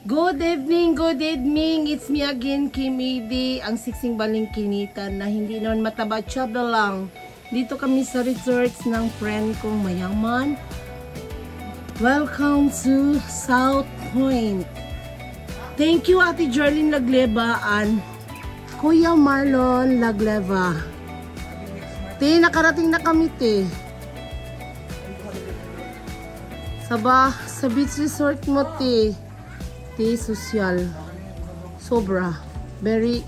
Good evening. It's me again, Kimidi, ang siksing balingkinitan na hindi naman mataba, tsaba lang. Dito kami sa resorts ng friend kong mayaman. Welcome to South Point. Thank you, Ate Jerlyn Lagleva and Kuya Marlon Lagleva. Te, nakarating na kami, te. Sa beach resort mo, te. Social, sobra, very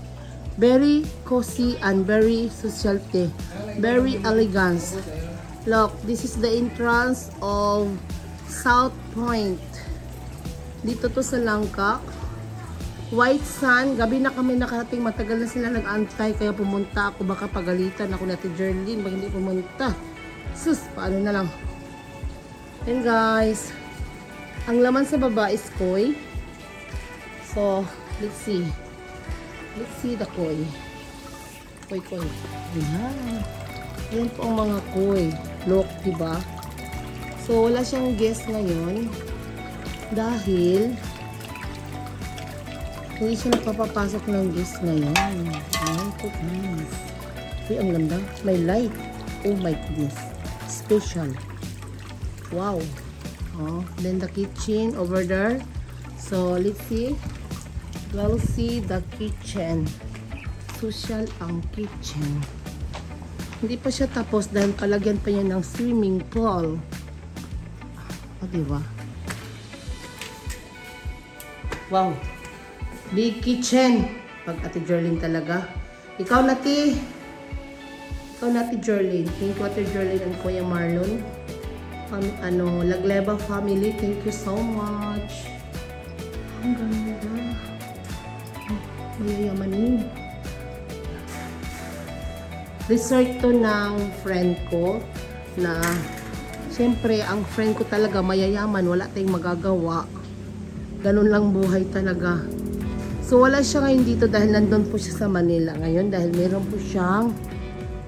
cozy and very social, very elegant. Look, this is the entrance of South Point. Dito to sa Langka. White sand, gabi na kami nakarating, matagal na sila nag-antay kaya pumunta ako, baka pagalitan ako natin Jerlyn pag hindi pumunta. Sus, paano na lang. And guys, ang laman sa baba is koi. So, let's see. Let's see the koi. Koi. Ayan. Ayan po ang mga koi. Look, diba? So, wala siyang guest ngayon. Dahil, hindi siya napapapasok ng guest ngayon. Ayan po, guys. Uy, ang ganda. May light. Oh my goodness. Special. Wow. Oh, then the kitchen over there. So, let's see. We'll see the kitchen. Social ang kitchen. Hindi pa siya tapos dahil palagyan pa niya ng swimming pool. O, diba? Wow. Big kitchen. Pag Ate Jerlyn talaga. Ikaw na, ti. Ikaw na, Ate Jerlyn. Thank you, Ate Jerlyn and Kuya Marlon. Lagleva family. Thank you so much. Ang ganda. Mayayamanin. Resort to ng friend ko na syempre ang friend ko talaga mayayaman, wala tayong magagawa. Ganun lang buhay talaga. So wala siya ngayon dito dahil nandun po siya sa Manila ngayon dahil meron po siyang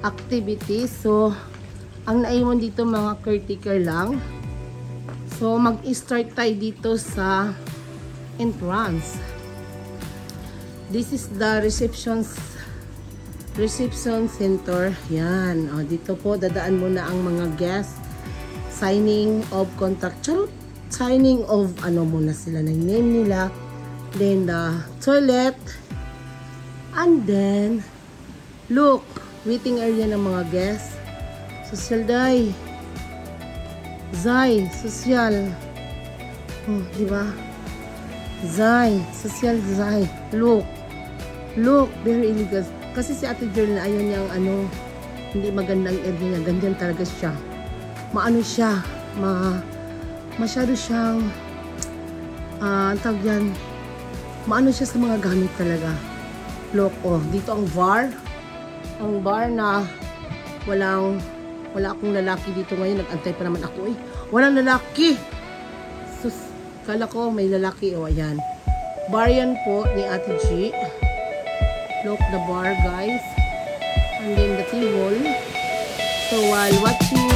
activity. So ang naiwan dito mga caretaker lang. So mag-start tayo dito sa entrance. This is the reception center. Yan. O, dito po, dadaan muna ang mga guests. Signing of contract. Signing of, muna sila ng name nila. Then, the toilet. And then, look, waiting area ng mga guests. Social day. Zay, social. Oh, diba? Zay, social Zay. Look, very illegal. Kasi si Ate Jerlyn ayaw niyang hindi magandang area niya. Ganyan talaga siya. Maano siya, masyado siyang tawag yan, maano siya sa mga gamit talaga. Look, oh, dito ang bar. Ang bar na wala akong lalaki dito ngayon. Nag-antay pa naman ako. Walang lalaki. Sus, kala ko may lalaki. O, ayan. Bar yan po ni Ate G. Look the bar, guys. And then the table. So while watching the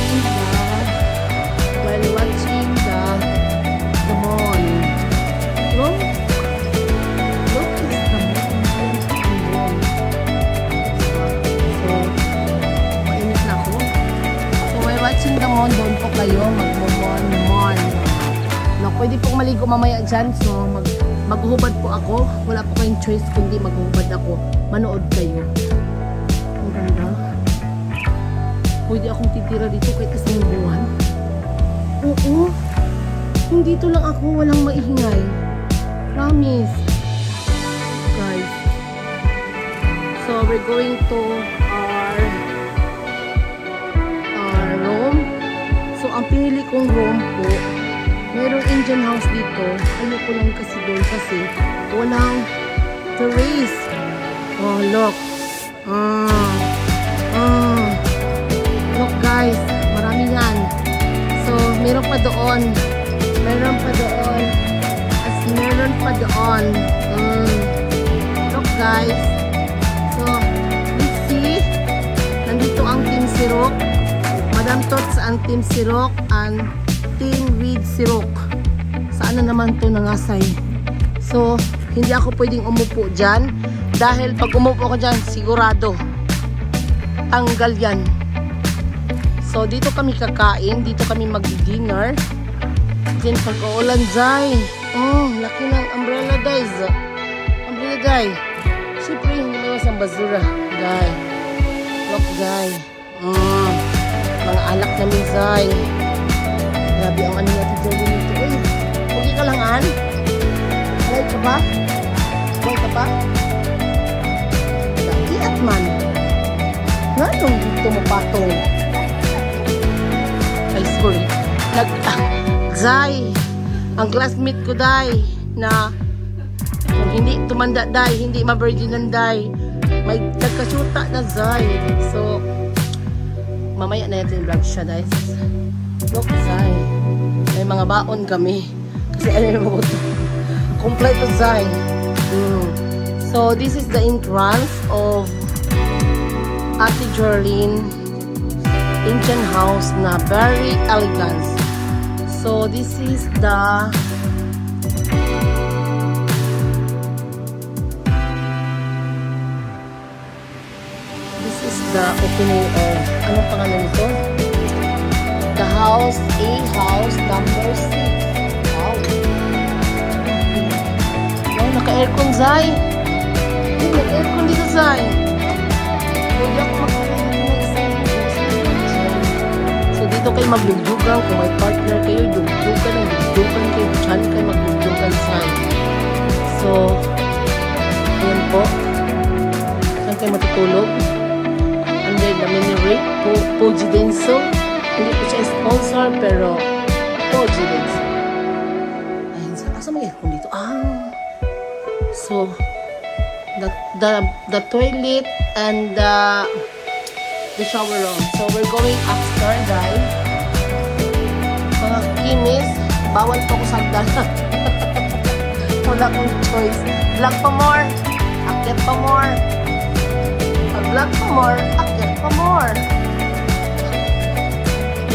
mall. Look is the mall. So mainit na ako. So while watching the mall, doon po kayo mag-mall. Look, pwede pong maligo mamaya dyan. So maghuhubad po ako. Wala po kayong choice kundi maghuhubad ako. Manood kayo. Ang ganda. Pwede akong titira dito kahit kasing buwan. Oo. Kung dito lang ako, walang maingay. Promise. Guys. So, we're going to our room. So, ang pinili kong room po, merong Indian house dito. Ayoko lang kasi doon kasi walang terrace. Oh, look. Look, guys. Marami yan. So, meron pa doon. Look, guys. So, let's see. Nandito ang Team Sirok. Madam Tots ang Team Sirok and Team with Sirok. Saan na naman to nangasay? So, hindi ako pwedeng umupo dyan. Dahil pag umupo ako dyan, sigurado, tanggal yan. So, dito kami kakain. Dito kami mag-dinner. Then, pag-uulan, Zay. Laki ng umbrella, guys. Umbrella, guys. Siyempre, hindi may masang basura. Zay. Look, Zay. Mga alak namin, Zay. Grabe ang ano natin dyan dito. Okay ka lang, Ann? Alay ka ba? Alay ka ba? Laki at man. Nanong dito mo patong? Ay, sorry. Zay, ang classmate ko, Day, na kung hindi tumanda, Day, hindi ma-virginan, Day, may nagkasyuta na, Zay. So, mamaya na natin vlog siya, guys. Look, Zay. May mga baon kami. Kasi ano yung mga ito? Kompleto, Zay. So, this is the entrance of Ate Jorlene Indian house na very elegant. So, this is the opening of, anong pangalan nito? The house, A house number 6. Wow. Wow, naka-aircon, Zay. Naka-aircon dito, Zay. Pwede ako so, dito kayo maglugdugan. Kung may partner kayo, dugdugan kayo. Diyan kayo maglugdugan, Zay. So, ayan po. Saan kayo matutulog? Under the mini-rate po, Poji Denso. Hindi po siya sponsor, pero Poji Denso. Ayun, asa may aircon dito? So, the toilet and the shower room. So, we're going upstairs, guys. Mga kinis, bawal po ko sagdan. Wala akong choice. Vlog pa more. Akyat pa more. Vlog pa more. Akyat pa more.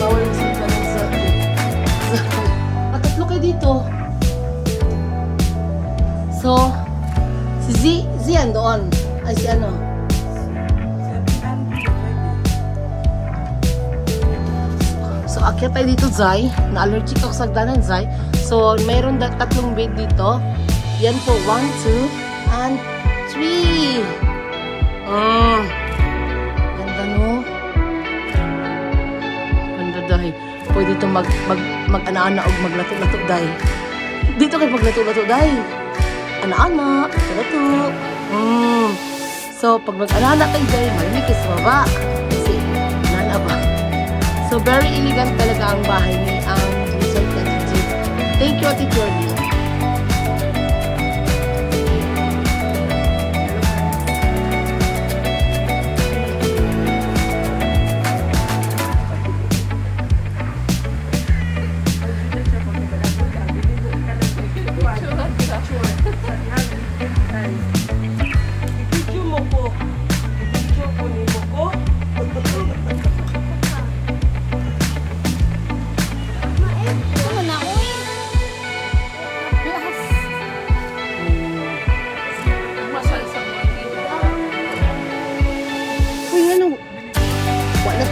Bawal ko sagdan sa matatlo kayo dito. So, si Zian doon. Ay, si ano? So, akyat tayo dito, Zay. Na-allergic ako sa sagdanan, Zay. So, mayroon tatlong bed dito. Yan po, 1, 2, and 3. Ganda, no? Ganda, Day. Pwede dito mag-ana-ana o maglato-lato, Day. Dito kayo maglato-lato, Day. Ana-ana, lato-lato. So, pag mag-ana-ana kayo, Day, marinig kayo sa baba. Kasi, nana ba? So, very elegant talaga ang bahay ni ang resort na dito. Thank you, Ate Jordi.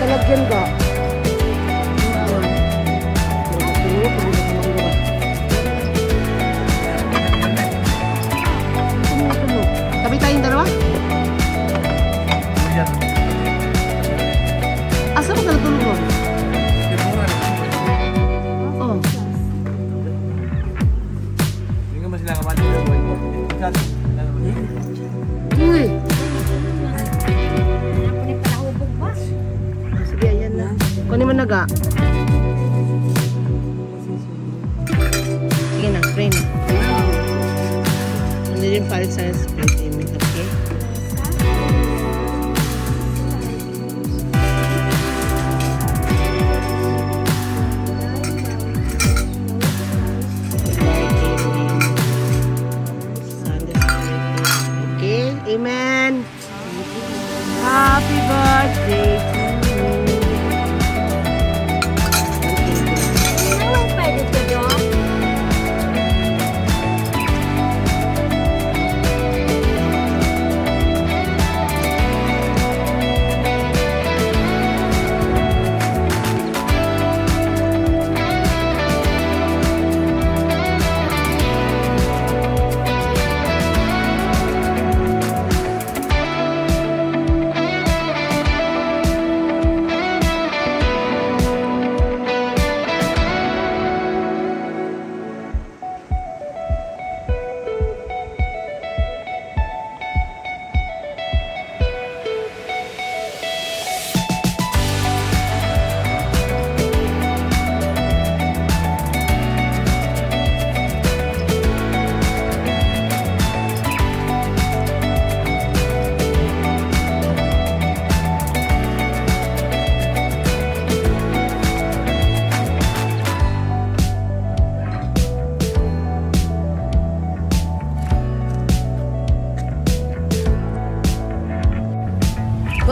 Talagyan ka. Tabi tayong dalawa? Asa mo ka natulog mo? Oo. Hindi ka ba sila kapatid na buhay mo? Uy! Kunin mo naga. Sige na, frame. Hindi rin palit sa split image, okay? Okay, amen. Happy birthday to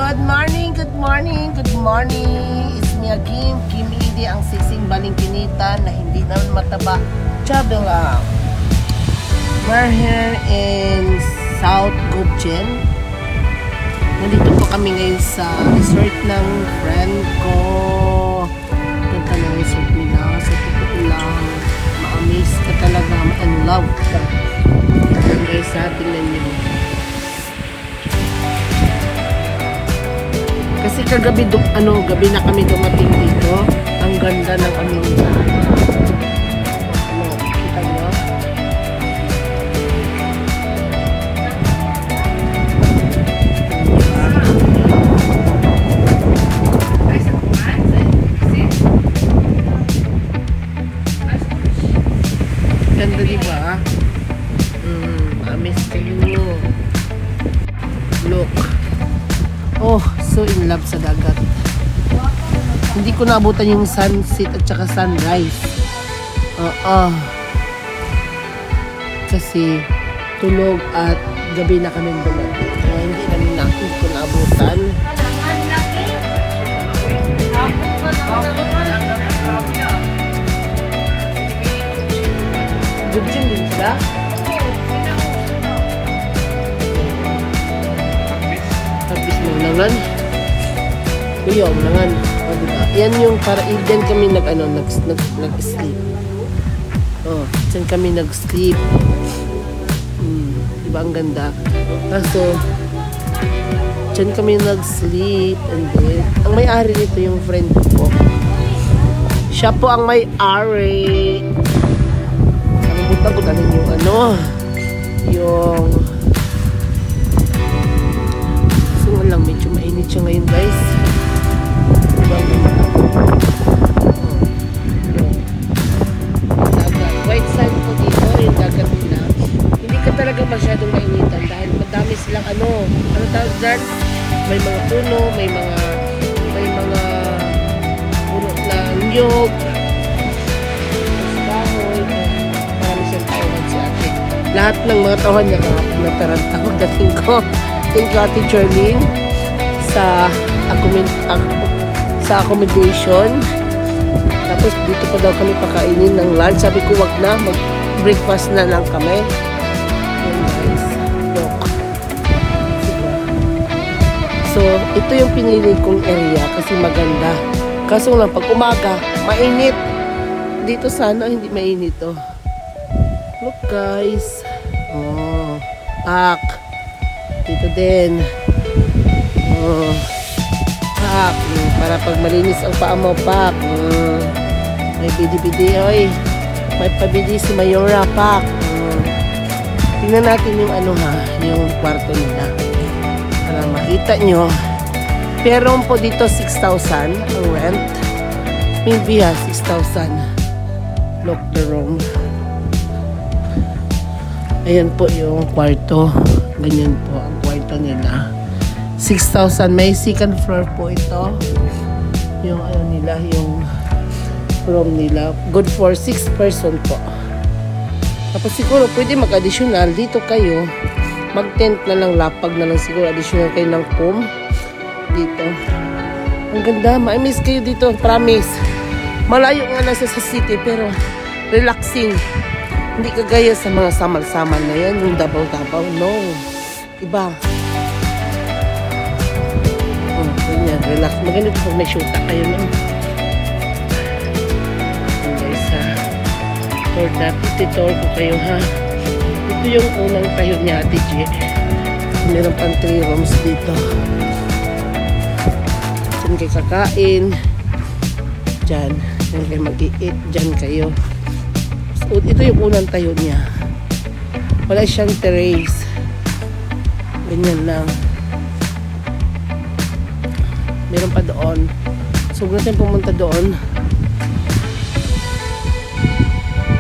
Good morning, good morning, good morning. It's me again, Kim Edie, ang sising balingkinitan na hindi naman mataba. Travel lang. We're here in South Gubjen. Nandito po kami ngayon sa resort ng friend ko. Ganda na resort nila. Sa totoo lang, ma-amaze ka talaga, ma-in love ka. Ayan guys, tingnan nyo. Kasi kagabi, gabi na kami dumating dito. Ang ganda ng aming kita nyo? Ganda diba? Amis kayo. Look. Oh, so in love sa dagat. Hindi ko naabutan yung sunset at saka sunrise. Kasi tulog at gabi na kami dumating. Kaya hindi ko naabutan. Gubjen din sila? Nangan. Kuya, nangan. O, diba? Yan yung para dyan kami nag-sleep. Oh, dyan kami nag-sleep. Diba ang ganda? Kaso, dyan kami nag-sleep. And then, ang may-ari nito yung friend ko. Siya po ang may-ari. Nakalimutan ko namin yung lang, medyo mainit siya ngayon guys. White sand po dito, yung dagat nila. Hindi ka talaga masyadong mainitan dahil madami silang ano tawag dyan? May mga puno, may mga puno na nyog, kahoy, marami siyang tauhan si ate. Lahat ng mga tauhan niya natarantawag dating ko. Thank you, Ate Charlene, sa accommodation. Tapos dito pa daw kami pakainin ng lunch. Sabi ko, wag na, mag-breakfast na lang kami. Ayan guys, look. So, ito yung pinili kong area kasi maganda. Kaso lang, pag umaga, mainit. Dito sana, hindi mainit to. Look guys. Oh, pak. Dito din. Oh. Pak. Para pag malinis ang paa mo, pak. May bidi-bidi, oy. May pabidi si Mayora, pak. Tingnan natin yung yung kwarto nila. Para makita nyo. Pero po dito 6,000 ang rent. Maybe 6,000. Look the room. Ayan po yung kwarto. Ganyan po ang kwarto nila. 6,000. May second floor po ito. Yung nila, yung room nila. Good for 6 person po. Tapos siguro pwede mag-additional. Dito kayo, mag-tent na lang, lapag na lang siguro. Additional kayo ng room. Dito. Ang ganda. Ma-miss kayo dito. Promise. Malayo nga lang sa city pero relaxing. Hindi kagaya sa mga samal-samal na yan, yung dabaw-dabaw. No. Iba. Oh, ganyan. Relax. Maganda pag may shoota kayo, no? And guys, tour ko kayo, ha? Ito yung unang tayo ni Ate G. Meron pang 3 rooms dito. Diyan kayo kakain. Diyan. Diyan kayo mag-i-eat. Diyan kayo. Ito yung unang tayo niya. Wala siyang terrace. Ganyan lang. Meron pa doon. So, natin pumunta doon.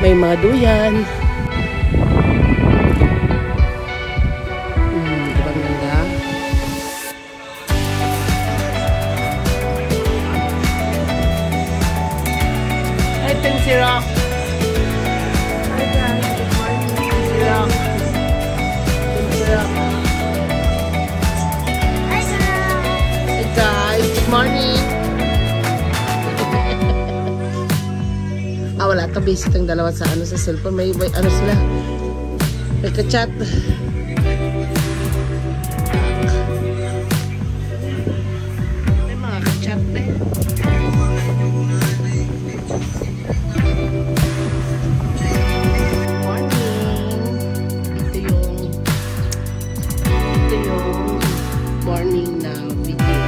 May mga duyan. Diba ganda? Hi, Tensira. naka-basic ang dalawa sa ano sa cellphone. May ano sila. May ka-chat. May mga ka-chat na eh. Morning na video.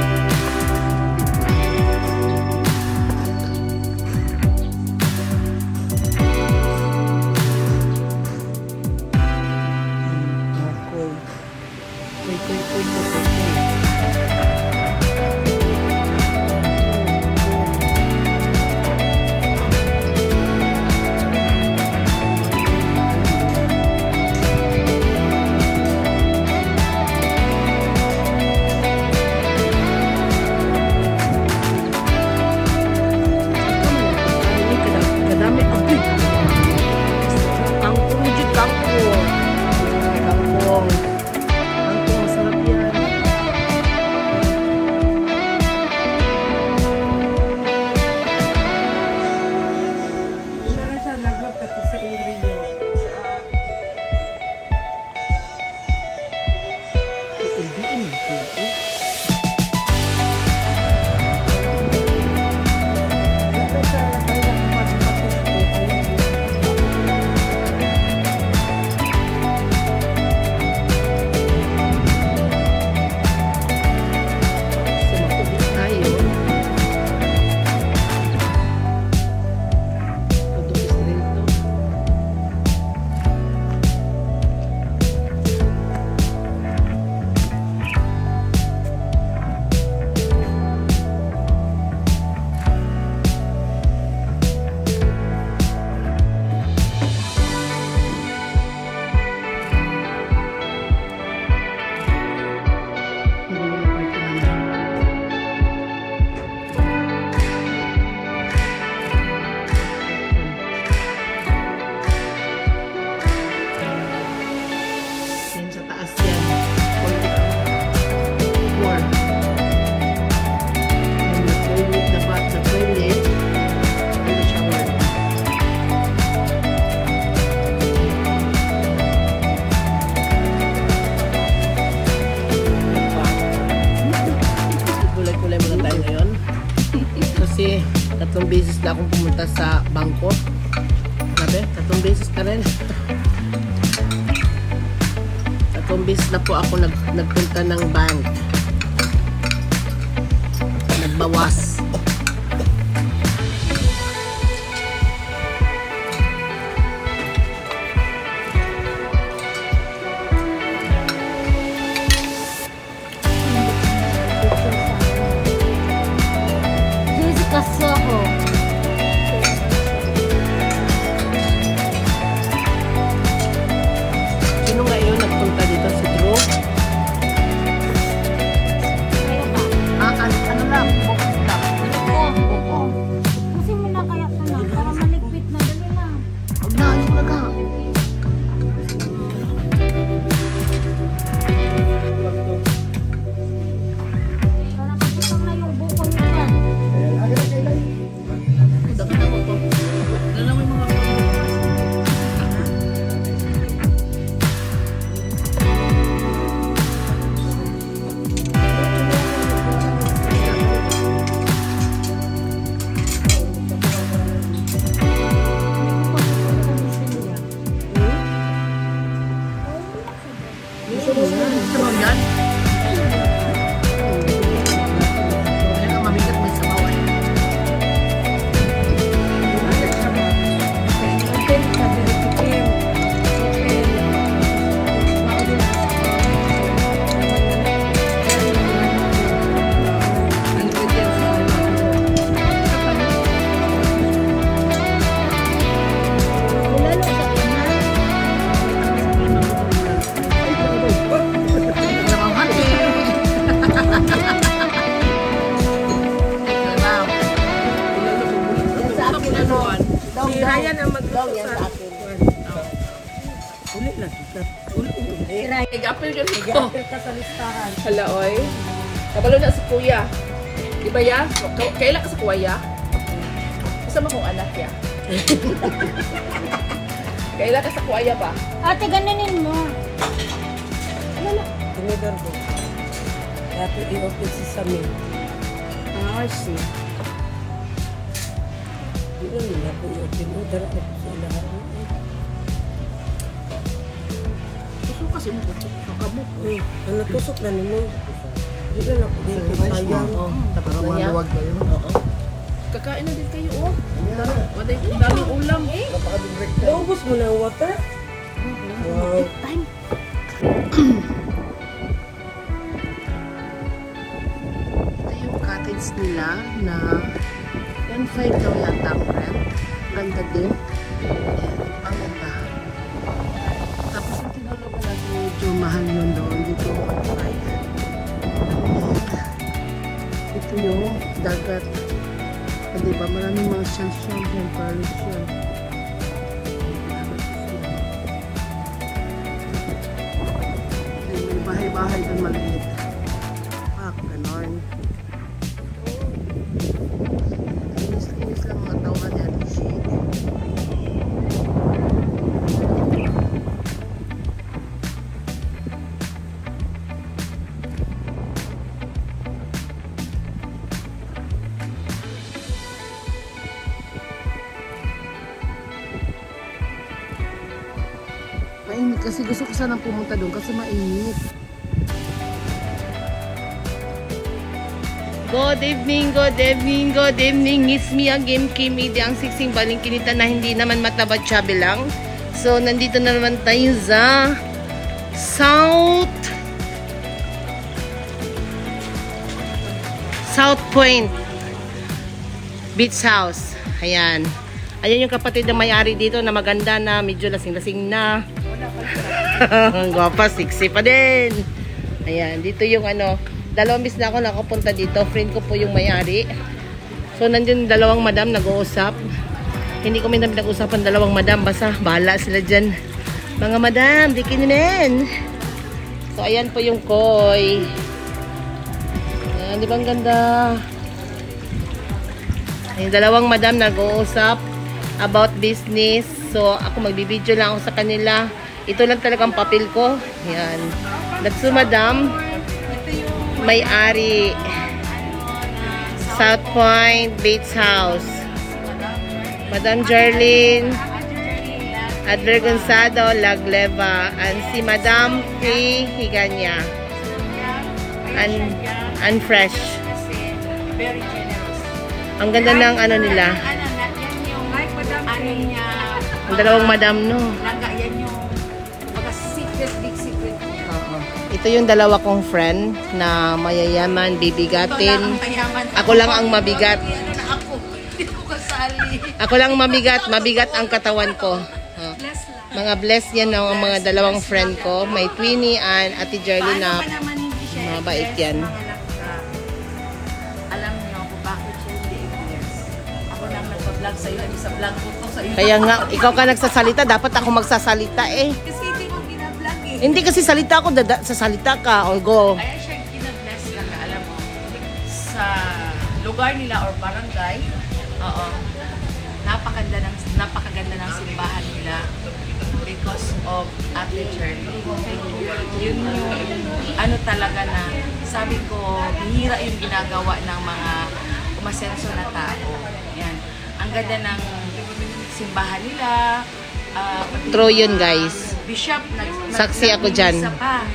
Kasi 3 beses na akong pumunta sa bangko. Sabi, 3 beses na rin. 3 beses na po ako nagpunta ng bank. Nagbawas. Sino nga yun nagpunta dito si Drew? Ano lang? Bukas lang. Oo. Kasi mo na kaya ito na. Para maligpit na. Dali na. Huwag na. Ayaw na ka. Para kapitang na yung buko niya yan. Dagdagan mo to. Dala mo yung mga gusto mo yan? Kaya mamigat may sabaw eh. Si Ryan ang magluto sa akin. Ulit lang. Nag-apil yun. Nag-apil ka sa listahan. Hala, oy. Kabalo na si Kuya. Di ba ya? Kailan ka sa Kuya? Kasama kong anak ya. Kailan ka sa kuaya pa? Ate, ganunin mo. Tinidor ko. Dati i-open si Samin. I see. Hindi na nila po i-open. Order ako sa ilahan. Gusto kasi mo ko sa kabuk. Ang natusok na nimo. Hindi na ako dito. Sayang. Tapos na niya. Oo. Kakain na din kayo, oh. Waday kong daming ulam, eh. Naubos mo na ang water? Wow. Time. Ito yung cottage nila na 1.5 daw yata ang rent. Ganda din. Ang ganda. Tapos yung tinulog natin medyo mahal yun doon. Dito 1.5. Ito yung dagat. Diba? Maraming mga shells yan. Paris yan. May bahay-bahay doon maliit. Ganon. Linis lang mga tawa niya. Mainit kasi gusto ko sanang pumunta doon kasi mainit. Good evening, good evening, good evening. It's me again, Kimi, ang siksing baling kinita na hindi naman mataba chubby lang. So, nandito na naman tayo sa South Point Beach House. Ayan. Ayan yung kapatid na may-ari dito na maganda na medyo lasing-lasing na. Gwapa, sexy pa din. Ayan, dito yung ano, dalawang bis na ako nakapunta dito. Friend ko po yung may-ari. So, nandun dalawang madam nag-uusap. Hindi ko may nag-uusapan dalawang madam. Basta, bahala sila dyan. Mga madam, dikin naman. So, ayan po yung koi. Ayan, di ba ang ganda? Ayan, dalawang madam nag-uusap about business. So, ako magbibideo lang ako sa kanila. Ito lang talagang papel ko. Ayan. That's so, madam. May-ari. South Point Beach House. Madam Jerlyn Advergonzado Lagleva. And si Madam P. Higanya. And fresh. Very generous. Ang ganda ng ano nila. Ang dalawang madam, no? Yan yung mga secret, big secret. Ito yung dalawa kong friend na mayayaman, bibigatin. Ako lang ang mabigat. Hindi ko kasali. Ako lang mabigat ang katawan ko. Mga blessed yan ang mga dalawang friend ko. May Twinnie and Ate Jerly na mabait yan. Alam niyo kung bakit siya hindi blessed. Ako nang nagpa-vlog sa'yo, hindi sa vlog ko to sa'yo. Kaya nga, ikaw ka nagsasalita, dapat ako magsasalita eh. Kasi hindi mo binablog eh. Hindi kasi salita ako, sasalita ka, or go. Kaya siya ginabless lang, alam mo, sa lugar nila or barangay, oo, napakaganda ng simbahan nila because of Ate Jerly. Yun yung ano talaga na sabi ko, bihira yung ginagawa ng mga umasenso na tao. Yan. Ang ganda ng simbahan nila. True yun, guys. Bishop, Saksi ako dyan. Pa.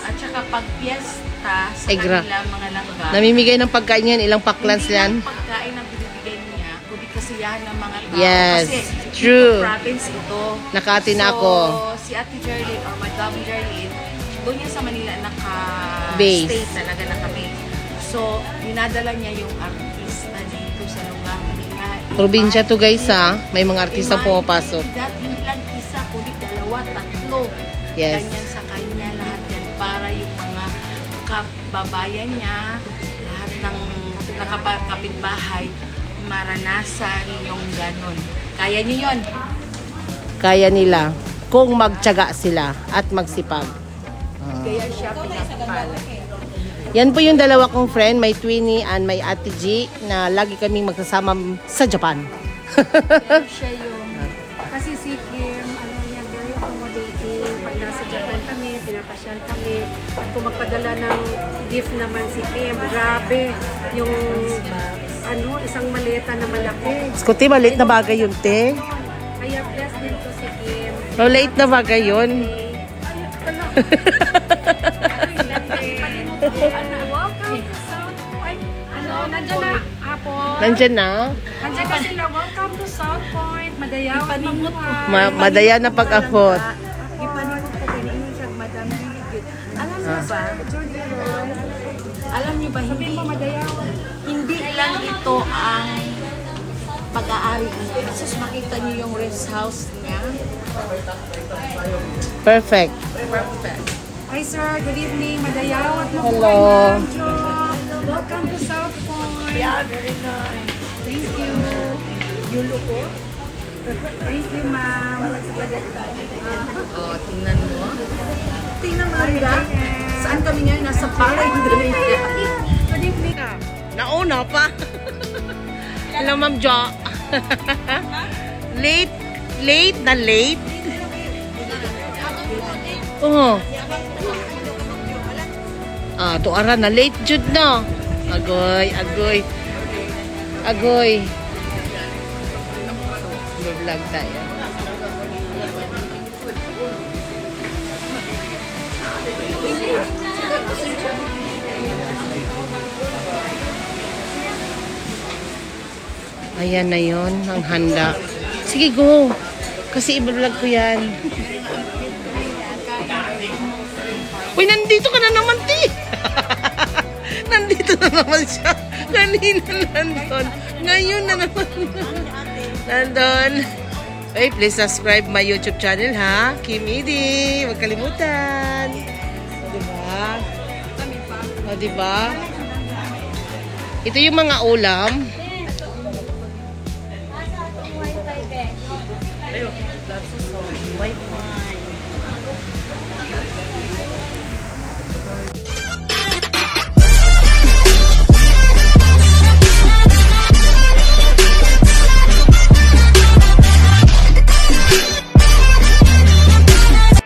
At saka pag piyesta sa Egra. kanila mga langga. Namimigay ng pagkain yan, ilang paklans yan. Hindi lang pagkain ang binibigay niya, kundi kasiyahan ng mga tao. Yes, kasi true. Province ito. Nakati na ako. So, si Ate Jerlyn or Madam Jerlyn, doon niya sa Manila Base. naka-stay talaga, naka-base. So, dinadala niya yung artista dito sa lugar nila. Probinsya to, guys, ha. May mga artista pumapasok. Hindi lang isa, kundi dalawa, tatlo. Yes. Ganyan sa kanya, lahat yan para yung mga kababayan niya, lahat ng nakapitbahay, maranasan yung ganun. Kaya niyo yun. Kaya nila kung magtiyaga sila at magsipag. Kaya siya pinapala. Yan po yung dalawa kong friend, may Twinnie and may Ate G, na lagi kaming magsasama sa Japan. Pero siya yung, kasi si Kim, ano niya, very accommodating. Pag nasa Japan kami, pinapasyal kami. At kung magpadala ng gift naman si Kim, grabe. Yung, ano, isang maleta na malaki. Skuti, maliit na bagay yun, te. Kaya blessed din to si Kim. Maliit na bagay yun. Welcome to South Point. Ano, nandyan na, Apple. Nandyan na. Nandiyan ka sila, welcome to South Point. Madayaw at mamuhay. Madaya na pag-afford. Ipanimot ko kiniinin siya, Madam Ligid. Alam niyo ba, Sabihin mo, madayaw. hindi lang ito ang pag-aari niya. Kasi makita niyo yung rest house niya. Perfect. Perfect. Hi sir, good evening. Madayaw at mabuhay. Hello. Ma'am Jo. Welcome to South Point. Yeah, very nice. Thank you. Yulo ko. Thank you, ma'am. Oh, tingnan mo. Tingnan mo, Rida. Saan kami ngayon? Nasa Palay Indonesia. Good evening. Nauna pa. Hello, Ma'am Jo. Late. Late na late. Oo. Tuara na late jud na. Agoy, agoy. Agoy. Vlog tayo. Ayan na yon ang handa. Sige, go. Kasi i-vlog ko yan. Uy, nandito ka na naman, Ti. Nandito na naman siya. Kanina nandun. Ngayon na naman. Nandun. Hey, please subscribe my YouTube channel, ha? Kim Edi. Huwag kalimutan. Diba? O, diba? Ito yung mga ulam.